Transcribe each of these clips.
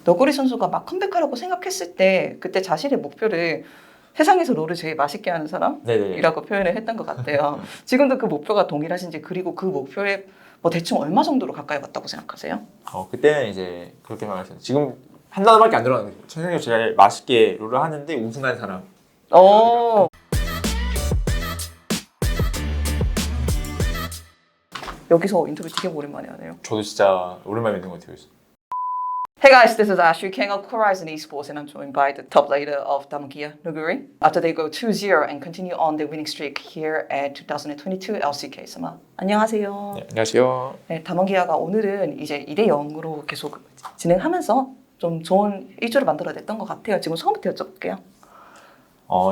너구리 선수가 막 컴백하라고 생각했을 때 그때 자신의 목표를 세상에서 롤을 제일 맛있게 하는 네네. 사람이라고 표현을 했던 것 같아요. 지금도 그 목표가 동일하신지, 그리고 그 목표에 뭐 대충 얼마 정도로 가까이 갔다고 생각하세요? 그때는 이제 그렇게 말했어요. 지금 한 단어밖에 안 들어가는 거죠. 세상에서 제일 맛있게 롤을 하는데 우승한 사람. 어. 여기서 인터뷰 되게 오랜만에 하네요. 저도 진짜 오랜만에 뵙는 것 같아요. Hey guys, this is Ashley King of Horizon Esports, and I'm joined by the top leader of Damakia, Nuguri. After they go 2-0 and continue on their winning streak here at 2022 LCK Summer. 안녕하세요. 네, 안녕하세요. 네, 다몽기아가 오늘은 이제 2-0으로 계속 진행하면서 좀 좋은 일조를 만들어냈던 것 같아요. 지금 처음부터 여쭤볼게요.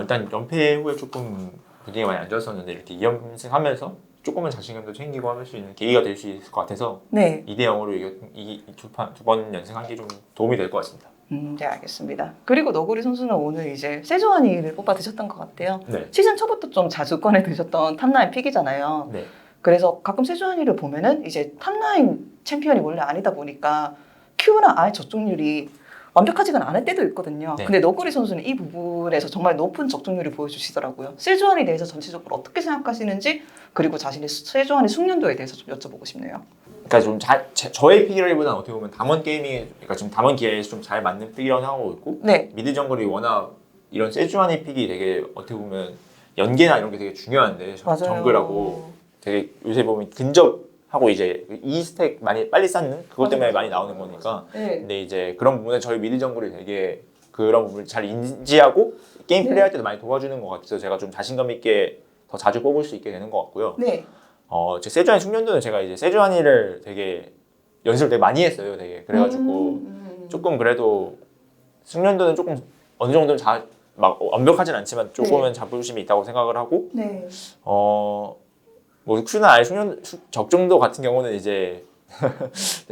일단 연패 후에 조금 분위기가 많이 안 좋았었는데 이렇게 2연승하면서 조금은 자신감도 챙기고 할 수 있는 계기가 될 수 있을 것 같아서 네. 2대0으로 두 번 연승한 게 좀 도움이 될 것 같습니다. 네, 알겠습니다. 그리고 너구리 선수는 오늘 이제 세조안이를 뽑아 드셨던 것 같아요. 네. 시즌 초부터 좀 자주 꺼내 드셨던 탑라인 픽이잖아요. 네. 그래서 가끔 세조안이를 보면은 이제 탑라인 챔피언이 원래 아니다 보니까 Q나 R 적중률이 완벽하지가 않을 때도 있거든요. 네. 근데 너구리 선수는 이 부분에서 정말 높은 적중률을 보여주시더라고요. 세조안에 대해서 전체적으로 어떻게 생각하시는지, 그리고 자신의 세조안의 숙련도에 대해서 좀 여쭤보고 싶네요. 그러니까 좀 저의 픽이라기보다는 어떻게 보면 담원 게이밍, 그러니까 지금 담원 기회에서 좀 잘 맞는 픽이라고 생각하고 있고, 네. 미드 정글이 워낙 이런 세주안의 픽이 되게 어떻게 보면 연계나 이런 게 되게 중요한데 맞아요. 정글하고 되게 요새 보면 근접하고 이제 2스택 많이 빨리 쌓는 그것 때문에 맞아요. 많이 나오는 거니까. 네. 근데 이제 그런 부분에 저희 미드 정글이 되게 그런 부분을 잘 인지하고 게임 플레이할 때도 많이 도와주는 것 같아서 제가 좀 자신감 있게 더 자주 뽑을 수 있게 되는 것 같고요. 네. 제 세주안이 숙련도는 제가 이제 세주안이를 되게 연습을 되게 많이 했어요. 되게 그래가지고 조금 그래도 숙련도는 조금 어느 정도는 막 완벽하진 않지만 조금은 자부심이 있다고 생각을 하고, 네. 뭐 Q나 R 적정도 같은 경우는 이제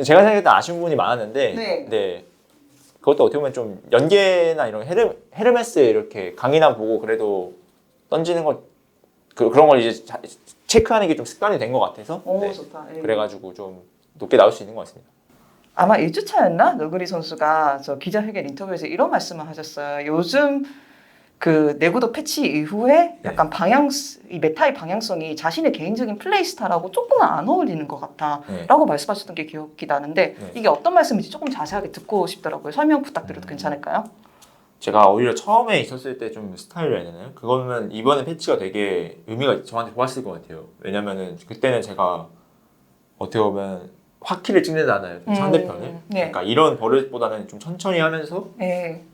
제가 생각했을 때 아쉬운 부분이 많았는데, 네. 네. 그것도 어떻게 보면 좀 연계나 이런 헤르메스 이렇게 강의나 보고 그래도 던지는 거 그런 걸 이제 체크하는 게 좀 습관이 된 것 같아서. 오, 네. 좋다. 네. 그래가지고 좀 높게 나올 수 있는 것 같습니다. 아마 1주차였나? 너구리 선수가 저 기자회견 인터뷰에서 이런 말씀을 하셨어요. 요즘 그 내구도 패치 이후에 약간 이 메타의 방향성이 자신의 개인적인 플레이 스타일하고 조금은 안 어울리는 것 같다 네. 라고 말씀하셨던 게 기억이 나는데, 네. 이게 어떤 말씀인지 조금 자세하게 듣고 싶더라고요. 설명 부탁드려도 괜찮을까요? 제가 오히려 처음에 있었을 때 좀 스타일을 해야 되나요? 그거는 이번에 패치가 되게 의미가 저한테 좋았을 것 같아요. 왜냐면은 그때는 제가 어떻게 보면 화키를 찍는다나요? 상대편을. 네. 그러니까 이런 버릇보다는 좀 천천히 하면서 네.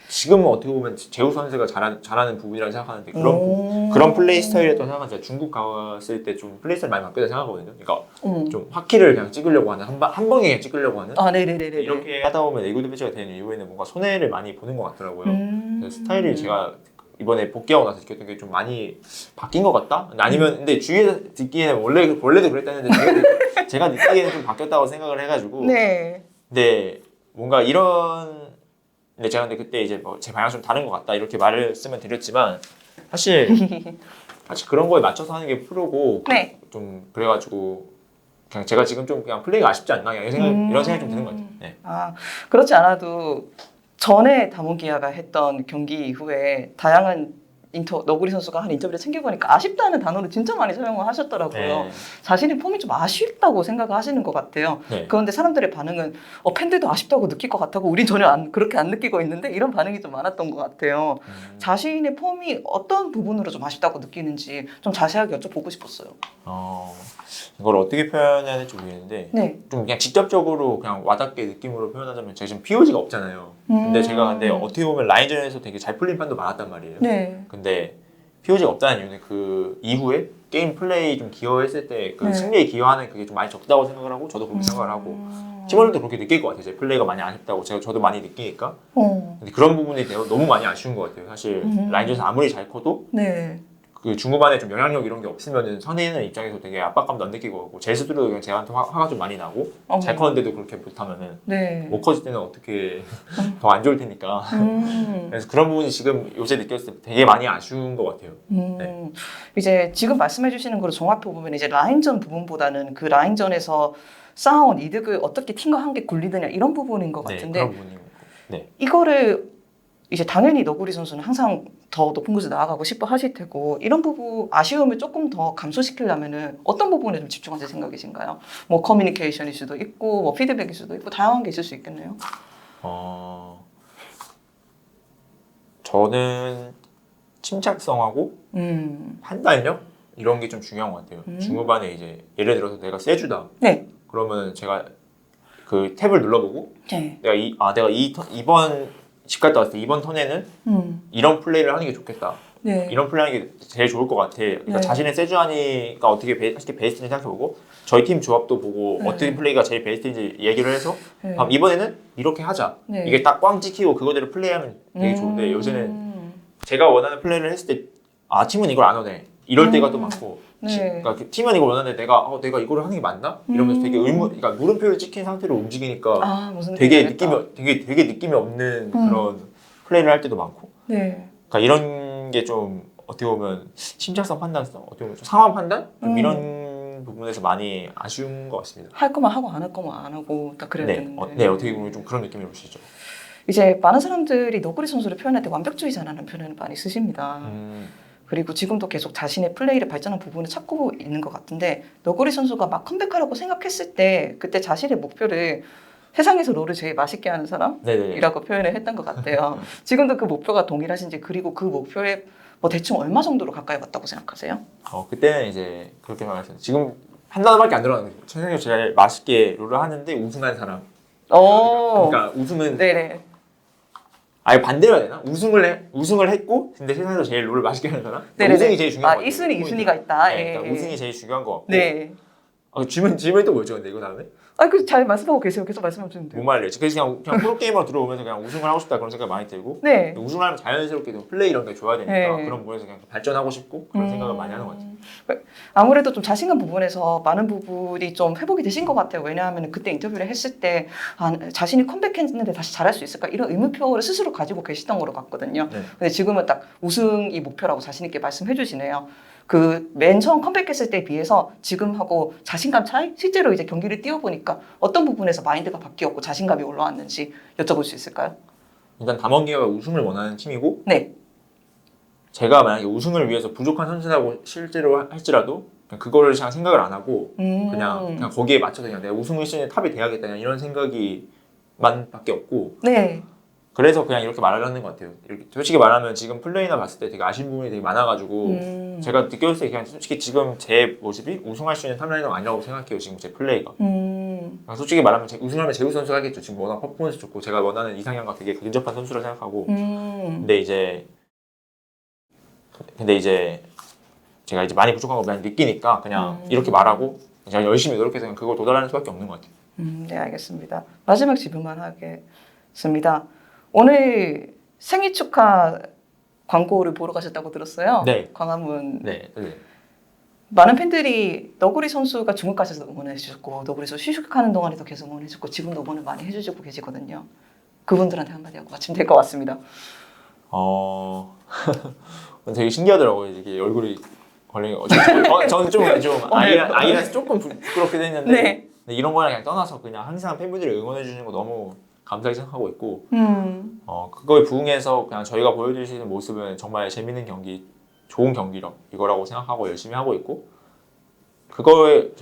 지금은 어떻게 보면 제우 선수가 잘하는 부분이라고 생각하는데 그런 플레이 스타일이었던 생각은 제가 중국 갔을 때 좀 플레이 스타일 많이 바뀌었다 생각하거든요. 그러니까 좀 화키를 그냥 찍으려고 하는 한 방에 그냥 찍으려고 하는. 아, 네네네네. 이렇게 하다 보면 내구도 패치가 되는 이후에는 뭔가 손해를 많이 보는 것 같더라고요. 그래서 스타일이 제가 이번에 복귀하고 나서 느꼈던 게 좀 많이 바뀐 것 같다? 아니면 근데 주위에서 듣기에는 원래도 그랬다는데 제가 느끼기에는 좀 바뀌었다고 생각을 해가지고. 네. 근데 뭔가 근데 제가 그때 이제 뭐 제 방향 좀 다른 것 같다 이렇게 말을 쓰면 드렸지만 사실 그런 거에 맞춰서 하는 게 프로고. 네. 좀 그래가지고 그냥 제가 지금 좀 그냥 플레이가 아쉽지 않나 이런 생각이 좀 드는 것 같아요. 네. 아, 그렇지 않아도 전에 다모기아가 했던 경기 이후에 다양한 너구리 선수가 한 인터뷰를 챙겨보니까 아쉽다는 단어를 진짜 많이 사용을 하셨더라고요. 네. 자신의 폼이 좀 아쉽다고 생각을 하시는 것 같아요. 네. 그런데 사람들의 반응은 팬들도 아쉽다고 느낄 것 같다고, 우린 전혀 그렇게 안 느끼고 있는데, 이런 반응이 좀 많았던 것 같아요. 자신의 폼이 어떤 부분으로 좀 아쉽다고 느끼는지 좀 자세하게 여쭤보고 싶었어요. 이걸 어떻게 표현해야 될지 모르겠는데 네. 좀 그냥 직접적으로 그냥 와닿게 느낌으로 표현하자면 제가 지금 POG가 없잖아요. 근데 제가 어떻게 보면 라인전에서 되게 잘 풀린 판도 많았단 말이에요. 네. 근데 POG가 없다는 이유는 그 이후에 게임 플레이 좀 기여했을 때 그 네. 승리에 기여하는 그게 좀 많이 적다고 생각을 하고 저도 그렇게 생각을 하고 팀원들도 그렇게 느낄 것 같아요. 제 플레이가 많이 아쉽다고 저도 많이 느끼니까. 근데 그런 부분에 대해서 너무 많이 아쉬운 것 같아요. 사실 라인전에서 아무리 잘 커도 네. 그 중후반에 좀 영향력 이런 게 없으면은 선에는 입장에서 되게 압박감도 안 느끼고 제 스스로도 그냥 제한테 화가 좀 많이 나고 잘 커는데도 그렇게 못하면은 네. 못 커질 때는 어떻게 더 안 좋을 테니까. 그래서 그런 부분이 지금 요새 느꼈을 때 되게 많이 아쉬운 것 같아요. 네. 이제 지금 말씀해 주시는 거를 종합해 보면 이제 라인전 부분보다는 그 라인전에서 쌓아온 이득을 어떻게 팀과 함께 굴리느냐 이런 부분인 것 네, 같은데 그런 부분인 것 같고. 네. 이거를 이제 당연히 너구리 선수는 항상 더 높은 곳에 나아가고 싶어 하실 테고 이런 부분 아쉬움을 조금 더 감소시키려면은 어떤 부분에 좀 집중하실 생각이신가요? 뭐 커뮤니케이션일 수도 있고 뭐 피드백일 수도 있고 다양한 게 있을 수 있겠네요. 저는 침착성하고 판단력 이런 게 좀 중요한 것 같아요. 중후반에 이제 예를 들어서 내가 세주다. 네. 그러면 제가 그 탭을 눌러보고 네. 내가 이번 집 갔다 왔을 때 이번 턴에는 이런 플레이를 하는 게 좋겠다. 네. 이런 플레이하는 게 제일 좋을 것 같아. 그러니까 네. 자신의 세주하니까 어떻게 베스트인지 생각해보고 저희 팀 조합도 보고 네. 어떻게 플레이가 제일 베스트인지 얘기를 해서 네. 이번에는 이렇게 하자. 네. 이게 딱 꽝 찍히고 그거대로 플레이하면 되게 좋은데 요새는 제가 원하는 플레이를 했을 때 팀은 이걸 안 원해. 이럴 때가 또 많고 네. 그러니까 팀은 이걸 원하는데 내가 이거를 하는 게 맞나? 이러면서 되게 그러니까 물음표를 찍힌 상태로 움직이니까 무슨 되게 느낌이 되게 느낌이 없는 그런 플레이를 할 때도 많고 네. 그러니까 이런 게 좀 어떻게 보면 침착성 판단성, 어떻게 보면 좀 상황 판단 이런 부분에서 많이 아쉬운 것 같습니다. 할 거만 하고 안 할 거만 안 하고 딱 그래야 네, 되는데. 네 어떻게 보면 좀 그런 느낌이 오시죠. 이제 많은 사람들이 너구리 선수를 표현할 때 완벽주의자라는 표현을 많이 쓰십니다. 그리고 지금도 계속 자신의 플레이를 발전한 부분을 찾고 있는 것 같은데 너구리 선수가 막 컴백하라고 생각했을 때 그때 자신의 목표를 세상에서 롤을 제일 맛있게 하는 네네. 사람이라고 표현을 했던 것 같아요. 지금도 그 목표가 동일하신지 그리고 그 목표에 뭐 대충 얼마 정도로 가까이 왔다고 생각하세요? 그때는 이제 그렇게 말했어요. 지금 한 단어밖에 안 들어가는 거죠. 세상에서 제일 맛있게 롤을 하는데 우승한 사람. 그러니까 우승은 네네. 아예 반대로 해야 되나? 우승을 했고 근데 세상에서 제일 롤을 맛있게 하는 사람? 네네네. 우승이 제일 중요한 것 같아요. 1순위, 2순위가 있다. 네, 예. 그러니까 우승이 제일 중요한 것 같고 네. 질문이 또 뭐였죠? 근데 이거 다음에? 잘 말씀하고 계세요. 계속 말씀해 주시면 돼요. 뭔 말이에요? 그래서 그냥 프로게이머 들어오면서 그냥 우승을 하고 싶다 그런 생각이 많이 들고 네. 우승을 하면 자연스럽게 좀 플레이 이런 게 좋아야 되니까 네. 그런 부분에서 그냥 발전하고 싶고 그런 생각을 많이 하는 것 같아요. 아무래도 좀 자신감 부분에서 많은 부분이 좀 회복이 되신 것 같아요. 왜냐하면 그때 인터뷰를 했을 때 자신이 컴백했는데 다시 잘할 수 있을까 이런 의문표를 스스로 가지고 계시던 걸로 같거든요. 네. 근데 지금은 딱 우승이 목표라고 자신 있게 말씀해 주시네요. 그 맨 처음 컴백했을 때에 비해서 지금하고 자신감 차이? 실제로 이제 경기를 뛰어보니까 어떤 부분에서 마인드가 바뀌었고 자신감이 올라왔는지 여쭤볼 수 있을까요? 일단 담원기아가 우승을 원하는 팀이고 네. 제가 만약에 우승을 위해서 부족한 선수라고 실제로 할지라도 그냥 그거를 그냥 생각을 안 하고 그냥 거기에 맞춰서 그냥 내가 우승 미션에 탑이 돼야겠다 그냥 이런 생각이만 밖에 없고 네. 그래서 그냥 이렇게 말을 하는 것 같아요. 이렇게 솔직히 말하면 지금 플레이나 봤을 때 되게 아쉬운 부분이 되게 많아가지고 제가 느꼈을 때 그냥 솔직히 지금 제 모습이 우승할 수 있는 탑라이너가 아니라고 생각해요. 지금 제 플레이가. 솔직히 말하면 우승하면 제우 선수가 하겠죠. 지금 워낙 퍼포먼스 좋고 제가 원하는 이상형과 되게 근접한 선수라 생각하고 근데 이제 제가 이제 많이 부족한 거 많이 느끼니까 그냥 이렇게 말하고 제가 열심히 노력해서 그냥 그걸 도달하는 수밖에 없는 것 같아요. 네, 알겠습니다. 마지막 질문만 하겠습니다. 오늘 생일 축하 광고를 보러 가셨다고 들었어요. 네. 광화문. 네. 많은 팬들이 너구리 선수가 중국 가셔서 응원해 주셨고 너구리 선수 휴식하는 동안에도 계속 응원해 주고 지금도 응원을 많이 해주시고 계시거든요. 그분들한테 한마디 하고 마치면 될 것 같습니다. 되게 신기하더라고요. 이게 얼굴이 걸리는 거. 저는 좀 아이라서 조금 부끄럽게 했는데 네. 근데 이런 거랑 그냥 떠나서 그냥 항상 팬분들이 응원해 주시는 거 너무 감사하게 생각하고 있고 그거에 부응해서 그냥 저희가 보여드릴 수 있는 모습은 정말 재밌는 경기, 좋은 경기력 이거라고 생각하고 열심히 하고 있고 그거에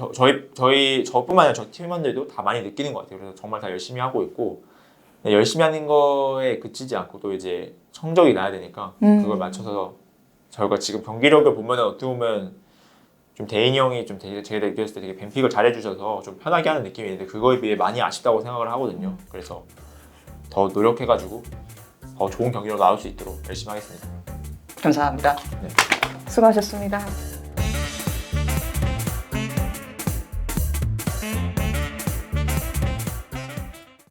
저뿐만 아니라 저 팀원들도 다 많이 느끼는 것 같아요. 그래서 정말 다 열심히 하고 있고 열심히 하는 거에 그치지 않고 또 이제 성적이 나야 되니까 그걸 맞춰서 저희가 지금 경기력을 보면은 어떻게 보면 좀 대인이 형이 좀 되게 제가 느꼈을 때 되게 뱀픽을 잘해주셔서 좀 편하게 하는 느낌이 있는데 그거에 비해 많이 아쉽다고 생각을 하거든요. 그래서 더 노력해가지고 더 좋은 경기력 나올 수 있도록 열심히 하겠습니다. 감사합니다. 네. 수고하셨습니다.